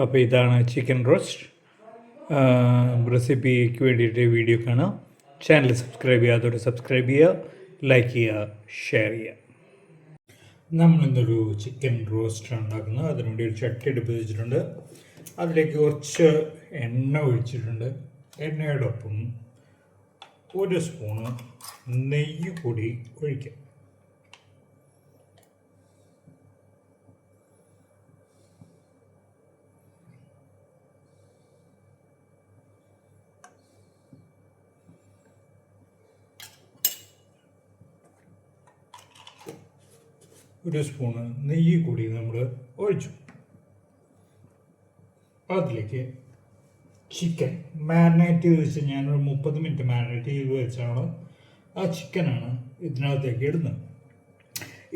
അപ്പോൾ ഇതാണ് chicken roast. റെസിപ്പിക്ക് വേണ്ടിയിട്ട് വീഡിയോ കാണാം. ചാനൽ സബ്സ്ക്രൈബ് ചെയ്യാത്തവർ സബ്സ്ക്രൈബ് ചെയ്യുക, ലൈക്ക് ചെയ്യുക, ഷെയർ ചെയ്യുക. നമ്മളിന്നൊരു ചിക്കൻ റോസ്റ്റ് ഉണ്ടാക്കുന്നത്. അതിനുവേണ്ടി ഒരു ചട്ടി എടുപ്പ് വെച്ചിട്ടുണ്ട്. അതിലേക്ക് കുറച്ച് എണ്ണ ഒഴിച്ചിട്ടുണ്ട്. എണ്ണയോടൊപ്പം ഒരു സ്പൂണ് നെയ്യ് കൂടി ഒഴിക്കാം. ഒരു സ്പൂണ് നെയ്യ് കൂടി നമ്മൾ ഒഴിച്ചു. അതിലേക്ക് ചിക്കൻ മാരിനേറ്റ് ചെയ്ത് വെച്ച് ഞാനൊരു 30 മിനിറ്റ് മാരിനേറ്റ് ചെയ്ത് വെച്ചാണ് ആ ചിക്കനാണ് ഇതിനകത്തേക്ക് ഇടുന്നത്.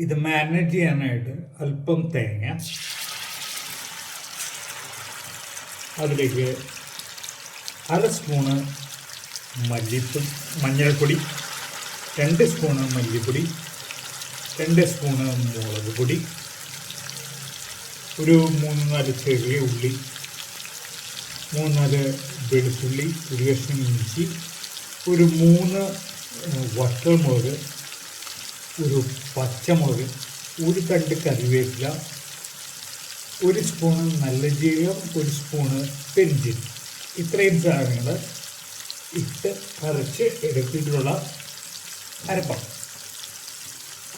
ഇത് മാരിനേറ്റ് ചെയ്യാനായിട്ട് അല്പം തേങ്ങ, അതിലേക്ക് 1/2 സ്പൂണ് മഞ്ഞൾപ്പൊടി, 2 സ്പൂണ് മല്ലിപ്പൊടി, 2 സ്പൂണ് മുളക് പൊടി, ഒരു 3-4 ചെറിയ ഉള്ളി, 3-4 വെളുത്തുള്ളി, ഒരു കഷ്ണം ഇഞ്ചി, ഒരു 3 വറ്റൽമുളക്, ഒരു പച്ചമുളക്, ഒരു തണ്ട് കറിവേപ്പില, 1 സ്പൂണ് നല്ല ജീരകം, 1 സ്പൂണ് പെരിഞ്ജീരകം. ഇത്രയും സാധനങ്ങൾ ഇട്ട് അരച്ച് എടുത്തിട്ടുള്ള അരപ്പം.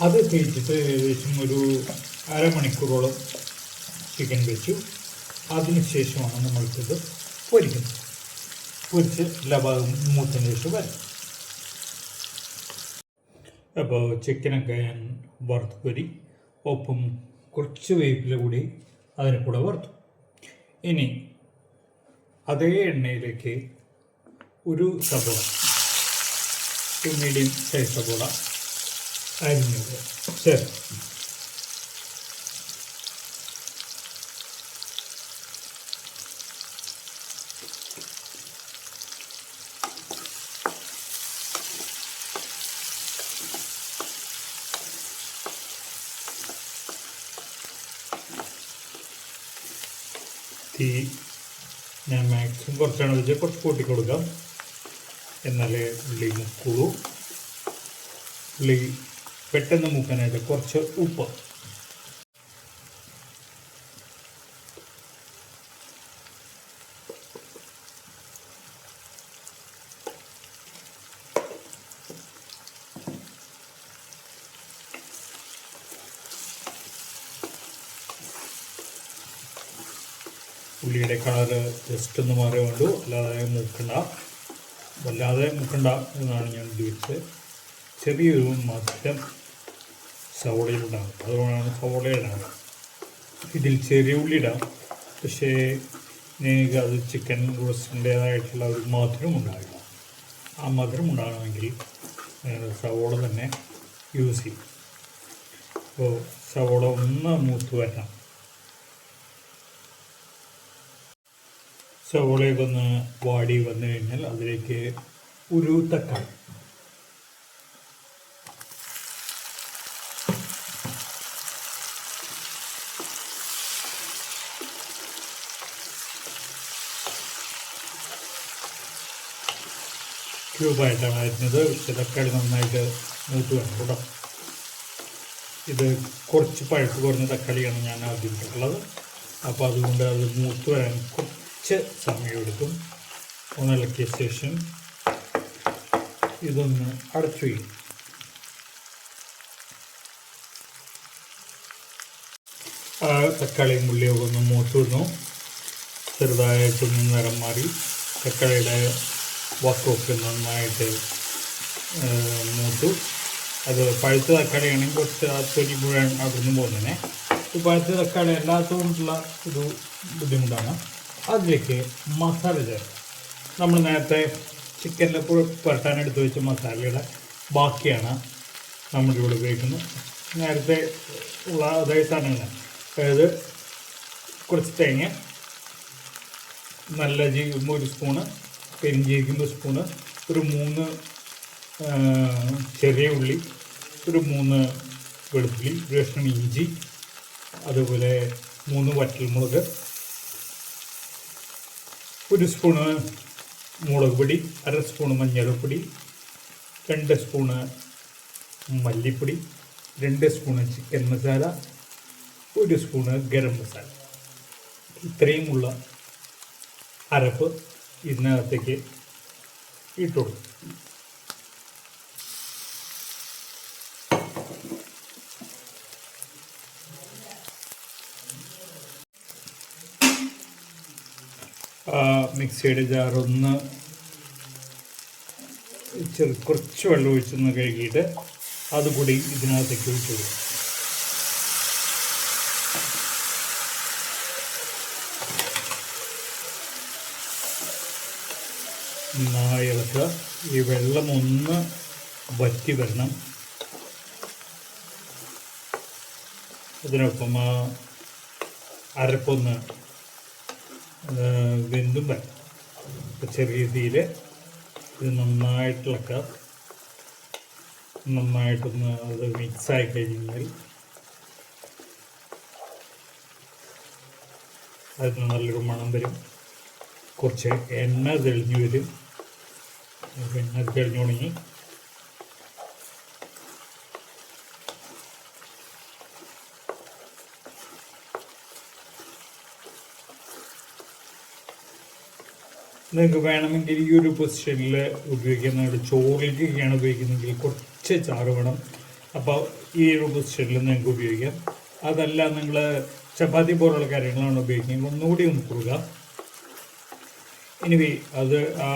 അത് തേച്ചിട്ട് ഏകദേശം ഒരു അരമണിക്കൂറോളം ചിക്കൻ വെച്ചു. അതിനുശേഷമാണ് നമ്മൾക്കിത് പൊരിക്കുന്നത്. പൊരിച്ച് എല്ലാ ഭാഗവും മൂത്തതിന് ശേഷം വരും. അപ്പോൾ ചിക്കനൊക്കെ ഞാൻ വറുത്ത് പൊരി, ഒപ്പം കുറച്ച് വേപ്പില കൂടി അതിന് കൂടെ വറുത്തു. ഇനി അതേ എണ്ണയിലേക്ക് ഒരു സബോള, ഒരു മീഡിയം സൈസ് സബോള അരിഞ്ഞത് ചേർത്ത് തീ ഞാൻ മാക്സിമം കുറച്ചാണ് വെച്ചാൽ കുറച്ച് കൂട്ടി കൊടുക്കാം, എന്നാലേ ഉള്ളി മുക്കുള്ളൂ. ഉള്ളി പെട്ടെന്ന് മൂക്കാനായിട്ട് കുറച്ച് ഉപ്പ്, ഉള്ളിയുടെ കളറ് ജസ്റ്റ് ഒന്ന് മാറി വേണ്ടു, വല്ലാതെ മൂക്കണ്ട എന്നാണ് ഞാൻ ഉദ്ദേശിച്ചത്. ചെറിയൊരു മധുരം സവോളയിലുണ്ടാകും, അതുകൊണ്ടാണ് സവോള ഇടാറ്. ഇതിൽ ചെറിയ ഉള്ളി ഇടാം, പക്ഷേ നിങ്ങൾക്ക് അത് ചിക്കൻ റോസ്റ്റിൻ്റേതായിട്ടുള്ള ഒരു മധുരം ഉണ്ടാകില്ല. ആ മധുരം ഉണ്ടാകണമെങ്കിൽ സവോള തന്നെ യൂസ് ചെയ്യും. അപ്പോൾ സവോള ഒന്ന് മൂത്ത് വരണം. സവോളയൊക്കെ ഒന്ന് വാടി വന്നു കഴിഞ്ഞാൽ അതിലേക്ക് ഒരു തക്കാളി, ക്യൂബായിട്ടാണ് അരിഞ്ഞത്. പക്ഷേ തക്കാളി നന്നായിട്ട് മൂത്ത് വേണം കേട്ടോ. ഇത് കുറച്ച് പഴുപ്പ് കുറഞ്ഞ തക്കാളിയാണ് ഞാൻ ആദ്യം ഇട്ടിട്ടുള്ളത്. അപ്പോൾ അതുകൊണ്ട് അത് മൂത്ത് വരാൻ കുറച്ച് സമയമെടുക്കും. ഒന്നിളക്കിയ ശേഷം ഇതൊന്ന് അടച്ചു വയ്ക്കും. ആ തക്കാളിയും ഉള്ളിയൊക്കെ ഒന്ന് മൂത്ത് വന്നു. ചെറുതായിട്ടൊന്ന് നിറം മാറി തക്കാളിയുടെ വക്കൊക്കെ നന്നായിട്ട് മൂത്തു. അത് പഴുത്ത തക്കാളിയാണെങ്കിൽ കുറച്ച് ആ തൊലി മുഴുവൻ അവിടുന്ന് പോകുന്നതിനെ. ഈ പഴുത്ത തക്കാളി അല്ലാത്തതുകൊണ്ടുള്ള ഒരു ബുദ്ധിമുട്ടാണ്. അതിലേക്ക് മസാല ചേർക്കാം. നമ്മൾ നേരത്തെ ചിക്കനിൽ പുരട്ടാനെടുത്ത് വെച്ച മസാലയുടെ ബാക്കിയാണ് നമ്മളിവിടെ ഉപയോഗിക്കുന്നത്. നേരത്തെ ഉള്ള അതേ സാധനങ്ങളാണ്. അതായത് കുറച്ച് തേങ്ങ, നല്ല ജീരകം 1 സ്പൂണ്, പെരിഞ്ജീരകം 1 സ്പൂണ്, ഒരു 3 ചെറിയ ഉള്ളി, ഒരു 3 വെളുത്തുള്ളി, ഒരു കഷ്ണം ഇഞ്ചി, അതുപോലെ 3 വറ്റൽമുളക്, 1 സ്പൂണ് മുളക് പൊടി, 1/2 സ്പൂണ് മഞ്ഞൾപ്പൊടി, 2 സ്പൂണ് മല്ലിപ്പൊടി, 2 spoon chicken masala, 1 spoon garam masala. ഇത്രയുമുള്ള അരപ്പ് ഇതിനകത്തേക്ക് ഇട്ടുകൊടുക്കും. മിക്സിയുടെ ജാറൊന്ന് കുറച്ച് വെള്ളം ഒഴിച്ചൊന്ന് കഴുകിയിട്ട് അതുകൂടി ഇതിനകത്തേക്ക് ഒഴിച്ചു കൊടുക്കും. നന്നായി ഇളക്കുക. ഈ വെള്ളം ഒന്ന് വറ്റി വരണം. അതിനൊപ്പം അരപ്പൊന്ന് വെന്തും വരണം. ചെറിയ രീതിയിൽ ഇത് നന്നായിട്ട് ഇളക്കുക. നന്നായിട്ടൊന്ന് അത് മിക്സായി കഴിഞ്ഞാൽ അതിന് നല്ലൊരു മണം വരും. കുറച്ച് എണ്ണ തെളിഞ്ഞു വരും. എണ്ണ തെളിഞ്ഞു തുടങ്ങി നിങ്ങൾക്ക് വേണമെങ്കിൽ ഈ ഒരു പൊസിഷനിൽ ഉപയോഗിക്കുന്ന ചോറിലേക്കൊക്കെയാണ് ഉപയോഗിക്കുന്നതെങ്കിൽ കുറച്ച് ചാറ് വേണം. അപ്പോൾ ഈ ഒരു പൊസിഷനിൽ നിങ്ങൾക്ക് ഉപയോഗിക്കാം. അതല്ല നിങ്ങൾ ചപ്പാത്തി പോലുള്ള കാര്യങ്ങളാണ് ഉപയോഗിക്കുന്നത്, ഒന്നുകൂടി ഒന്ന് കുറുക. ഇനി അത് ആ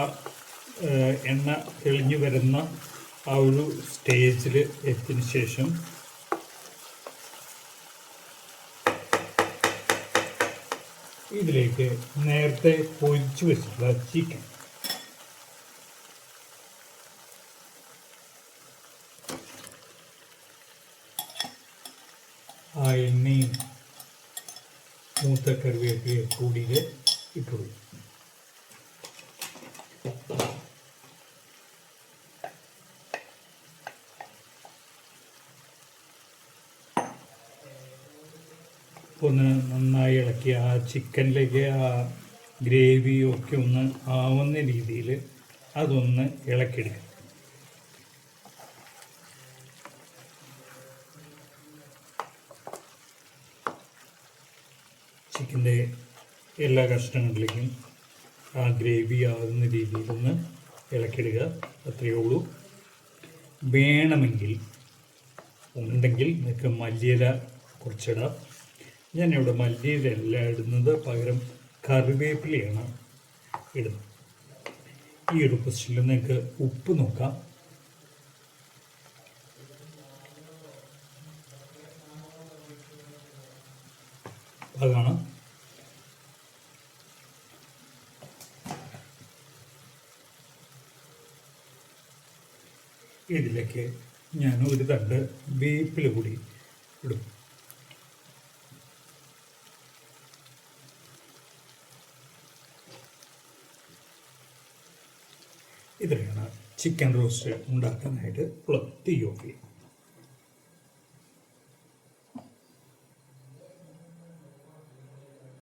എണ്ണ തെളിഞ്ഞു വരുന്ന ആ ഒരു സ്റ്റേജിൽ എത്തിയതിന് ശേഷം ഇതിലേക്ക് നേരത്തെ പൊരിച്ച് വെച്ചിട്ടുള്ള ചിക്കൻ ആ എണ്ണയും മൂത്ത കറിവേപ്പിലയും കൂടിയിൽ ഇട്ടുകൊടുക്കും. ഒന്ന് നന്നായി ഇളക്കി ആ ചിക്കനിലേക്ക് ആ ഗ്രേവിയൊക്കെ ഒന്ന് ആവുന്ന രീതിയിൽ അതൊന്ന് ഇളക്കിയെടുക്കുക. ചിക്കൻ്റെ എല്ലാ കഷ്ണങ്ങളിലേക്കും ആ ഗ്രേവി ആവുന്ന രീതിയിലൊന്ന് ഇളക്കിയിടുക. അത്രയേ ഉള്ളൂ. വേണമെങ്കിൽ ഉണ്ടെങ്കിൽ നിങ്ങൾക്ക് മല്ലിയില കുറച്ചിടാം. ഞാനിവിടെ മല്ലിയിലല്ല ഇടുന്നത്, പകരം കറിവേപ്പിലയാണ് ഇടുന്നത്. ഈ ഒരു പൊസിഷനിൽ നിങ്ങൾക്ക് ഉപ്പ് നോക്കാം. അതാണ് ഇതിലേക്ക് ഞാൻ ഒരു തണ്ട് വേപ്പില കൂടി ഇടും. ഇതിലാണ് ചിക്കൻ റോസ്റ്റ് ഉണ്ടാക്കാനായിട്ട് ഉള്ളത്. തീ ഓഫ് ചെയ്യും.